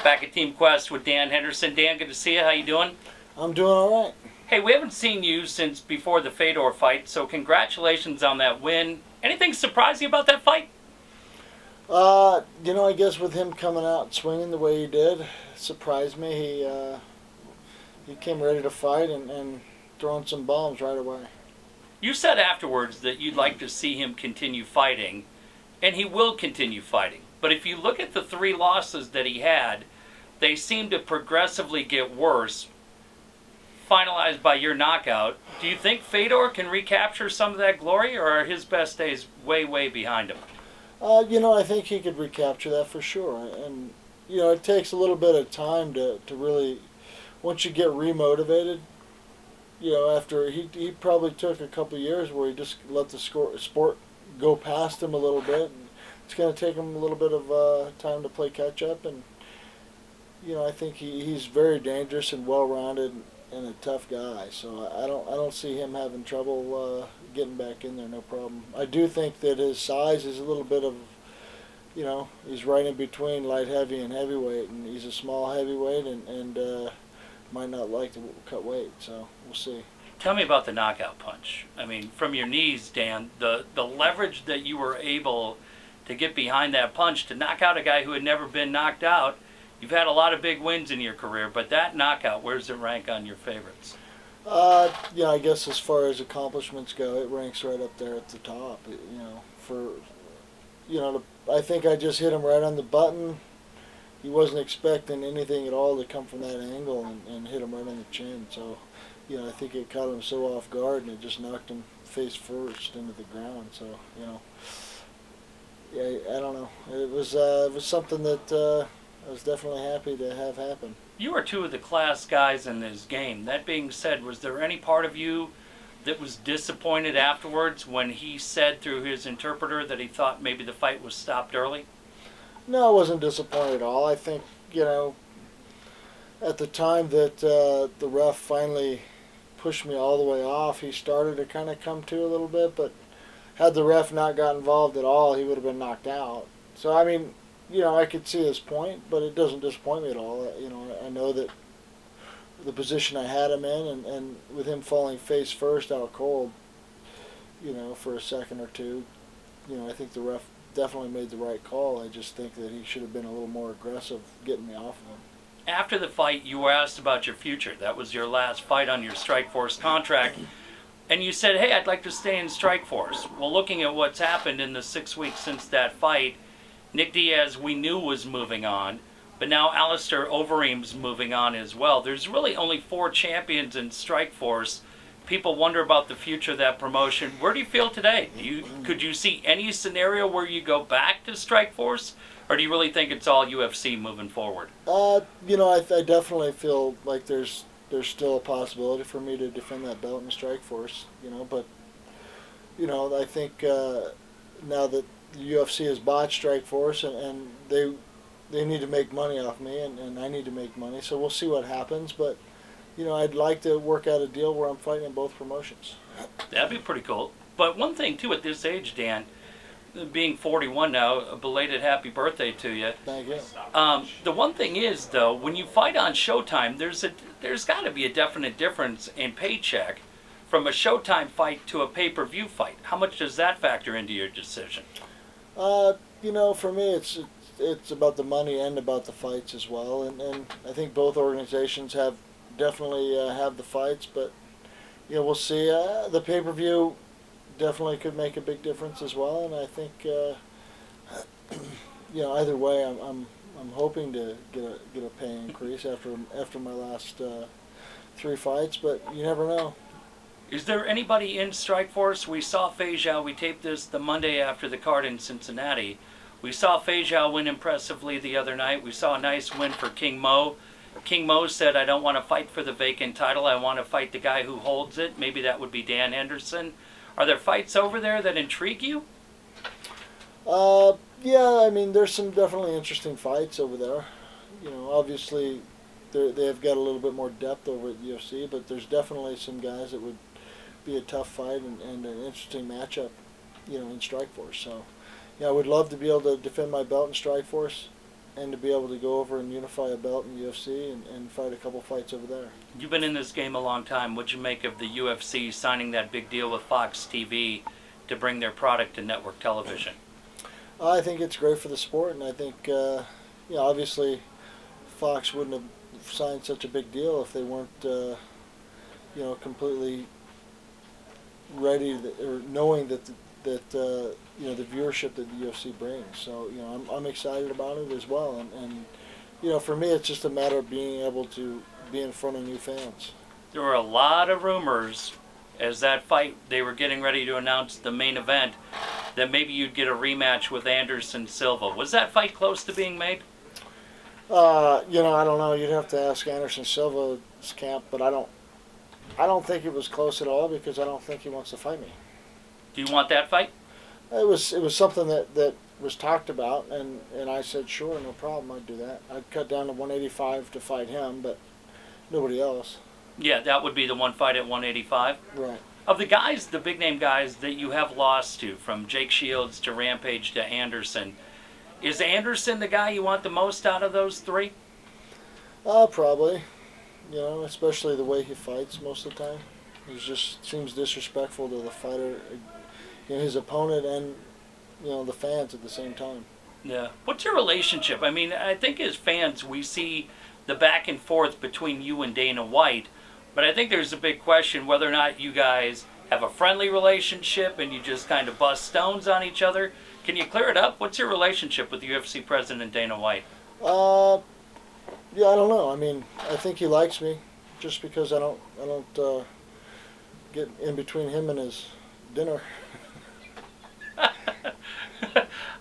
Back at Team Quest with Dan Henderson. Dan, good to see you. How you doing? I'm doing all right. Hey, we haven't seen you since before the Fedor fight, so congratulations on that win. Anything surprise you about that fight? I guess with him coming out swinging the way he did, surprised me. He came ready to fight and throwing some bombs right away. You said afterwards that you'd like to see him continue fighting, and he will continue fighting. But if you look at the 3 losses that he had, they seem to progressively get worse, finalized by your knockout. Do you think Fedor can recapture some of that glory, or are his best days way, way behind him? I think he could recapture that for sure. And, it takes a little bit of time to really, once you get remotivated, after he probably took a couple of years where he just let the sport go past him a little bit. And it's going to take him a little bit of time to play catch up. And, I think he's very dangerous and well-rounded and a tough guy. So I don't see him having trouble getting back in there, no problem. I do think that his size is a little bit of, he's right in between light heavy and heavyweight, and he's a small heavyweight and might not like to cut weight, so we'll see. Tell me about the knockout punch. I mean, from your knees, Dan, the leverage that you were able to get behind that punch to knock out a guy who had never been knocked out. You've had a lot of big wins in your career, but that knockout, where does it rank on your favorites? I guess as far as accomplishments go, it ranks right up there at the top. I think I just hit him right on the button. He wasn't expecting anything at all to come from that angle and hit him right on the chin. So, I think it caught him so off guard and it just knocked him face first into the ground. So, I don't know. It was something that I was definitely happy to have happen. You are 2 of the class guys in this game. That being said, was there any part of you that was disappointed afterwards when he said through his interpreter that he thought maybe the fight was stopped early? No, I wasn't disappointed at all. I think, at the time that the ref finally pushed me all the way off, he started to kind of come to a little bit, but had the ref not got involved at all, he would have been knocked out. So, I mean, I could see his point, but it doesn't disappoint me at all. I know that the position I had him in, and with him falling face first out cold, for a second or two, I think the ref definitely made the right call. I just think that he should have been a little more aggressive getting me off of him. After the fight, you were asked about your future. That was your last fight on your Strikeforce contract. And you said, hey, I'd like to stay in Strikeforce. Well, looking at what's happened in the 6 weeks since that fight, Nick Diaz, we knew, was moving on, but now Alistair Overeem's moving on as well. There's really only 4 champions in Strikeforce. People wonder about the future of that promotion. Where do you feel today? Could you see any scenario where you go back to Strikeforce, or do you really think it's all UFC moving forward? I definitely feel like there's still a possibility for me to defend that belt in Strikeforce. But I think now that the UFC has bought Strikeforce and they need to make money off me and I need to make money, so we'll see what happens. But I'd like to work out a deal where I'm fighting in both promotions. That'd be pretty cool. But one thing too, at this age, Dan, being 41 now, a belated happy birthday to you. Thank you. The one thing is, though, when you fight on Showtime, there's got to be a definite difference in paycheck from a Showtime fight to a pay-per-view fight. How much does that factor into your decision? For me, it's about the money and about the fights as well, and I think both organizations have definitely have the fights, but we'll see. The pay-per-view definitely could make a big difference as well, and I think either way, I'm hoping to get a pay increase after my last 3 fights, but you never know. Is there anybody in Strikeforce? We saw Fedor. We taped this the Monday after the card in Cincinnati. We saw Fedor win impressively the other night. We saw a nice win for King Mo. King Mo said, I don't want to fight for the vacant title. I want to fight the guy who holds it. Maybe that would be Dan Henderson. Are there fights over there that intrigue you? Yeah, I mean, there's some definitely interesting fights over there. Obviously, they've got a little bit more depth over at UFC, but there's definitely some guys that would be a tough fight and an interesting matchup, in Strikeforce. So, I would love to be able to defend my belt in Strikeforce and to be able to go over and unify a belt in the UFC and fight a couple fights over there. You've been in this game a long time. What'd you make of the UFC signing that big deal with Fox TV to bring their product to network television? I think it's great for the sport, and I think, obviously Fox wouldn't have signed such a big deal if they weren't, completely ready or knowing that the viewership that the UFC brings. So, I'm excited about it as well, and for me, it's just a matter of being able to be in front of new fans. There were a lot of rumors as that fight, they were getting ready to announce the main event, that maybe you'd get a rematch with Anderson Silva. Was that fight close to being made? I don't know. You'd have to ask Anderson Silva's camp, but I don't think it was close at all, because I don't think he wants to fight me. Do you want that fight? It was something that was talked about, and I said, sure, no problem, I'd do that. I'd cut down to 185 to fight him, but nobody else. Yeah, that would be the one fight at 185. Right. Of the guys, the big name guys that you have lost to, from Jake Shields to Rampage to Anderson, is Anderson the guy you want the most out of those three? Probably. Especially the way he fights most of the time. He just seems disrespectful to the fighter, his opponent, and the fans at the same time. Yeah. What's your relationship? I mean, I think as fans we see the back and forth between you and Dana White, but I think there's a big question whether or not you guys have a friendly relationship and you just kind of bust stones on each other. Can you clear it up? What's your relationship with the UFC president Dana White? Yeah, I don't know. I mean, I think he likes me, just because I don't get in between him and his dinner. How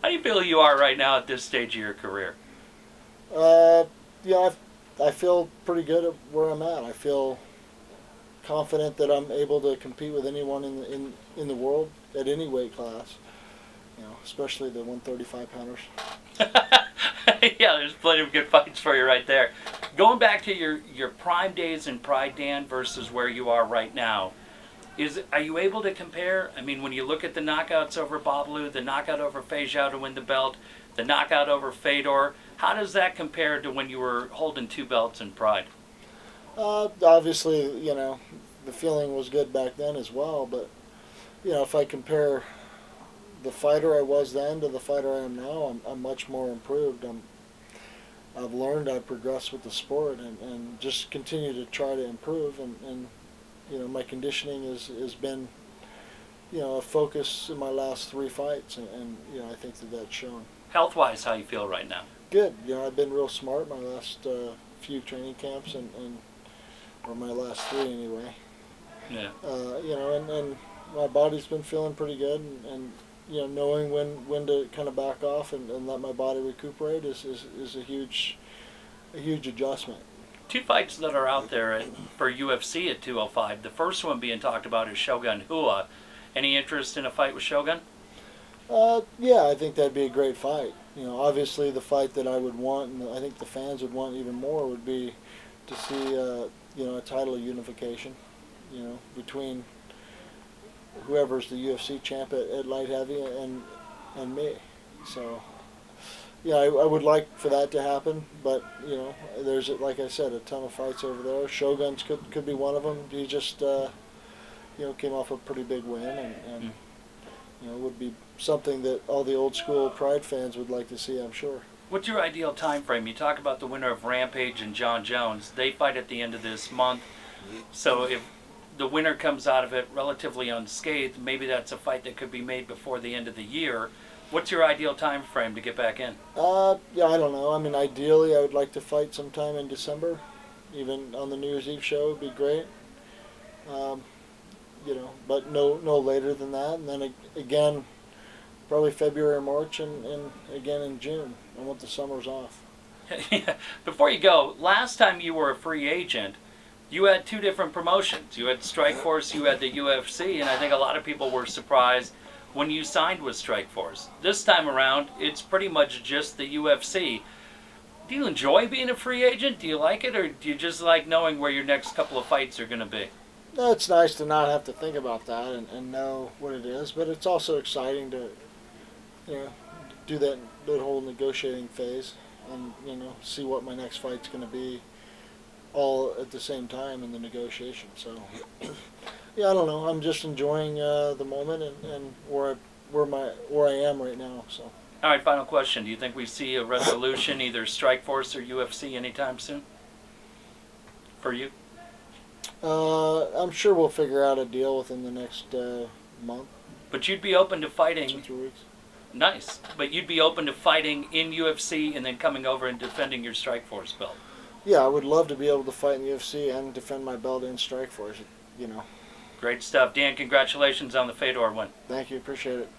do you feel you are right now at this stage of your career? I feel pretty good at where I'm at. I feel confident that I'm able to compete with anyone in the world at any weight class. Especially the 135-pounders. Yeah, there's plenty of good fights for you right there. Going back to your prime days in Pride, Dan, versus where you are right now, are you able to compare? I mean, when you look at the knockouts over Babalu, the knockout over Fedor to win the belt, the knockout over Fedor, how does that compare to when you were holding two belts in Pride? Obviously, the feeling was good back then as well, but, if I compare the fighter I was then to the fighter I am now, I'm much more improved. I've learned, I've progressed with the sport, and just continue to try to improve, and my conditioning has been, a focus in my last three fights, and I think that's shown. Health-wise, how you feel right now? Good. I've been real smart my last few training camps, or my last three anyway. Yeah. And my body's been feeling pretty good, and knowing when to kind of back off and let my body recuperate is a huge adjustment. Two fights that are out there for UFC at 205. The first one being talked about is Shogun Rua. Any interest in a fight with Shogun? Yeah, I think that'd be a great fight. Obviously the fight that I would want, and I think the fans would want even more, would be to see a title unification, between whoever's the UFC champ at light heavy and me. So, I would like for that to happen, but there's, like I said, a ton of fights over there. Shogun's could be one of them. He just came off a pretty big win, and would be something that all the old school Pride fans would like to see, I'm sure. What's your ideal time frame? You talk about the winner of Rampage and John Jones. They fight at the end of this month, so if the winner comes out of it relatively unscathed, maybe that's a fight that could be made before the end of the year. What's your ideal time frame to get back in? Yeah, I don't know. I mean, ideally, I would like to fight sometime in December. Even on the New Year's Eve show would be great. But no later than that. And then again, probably February or March, and again in June. I want the summers off. Before you go, last time you were a free agent, you had two different promotions. You had Strikeforce, you had the UFC, and I think a lot of people were surprised when you signed with Strikeforce. This time around, it's pretty much just the UFC. Do you enjoy being a free agent? Do you like it, or do you just like knowing where your next couple of fights are going to be? No, it's nice to not have to think about that and know what it is, but it's also exciting to do that whole negotiating phase. and see what my next fight's going to be, all at the same time in the negotiation. So, yeah, I don't know. I'm just enjoying the moment and where I am right now. So. All right, final question. Do you think we see a resolution, either Strikeforce or UFC, anytime soon? For you? I'm sure we'll figure out a deal within the next month. But you'd be open to fighting. 2 3 weeks. Nice. But you'd be open to fighting in UFC and then coming over and defending your Strikeforce belt. Yeah, I would love to be able to fight in the UFC and defend my belt in Strikeforce. Great stuff. Dan, congratulations on the Fedor win. Thank you. Appreciate it.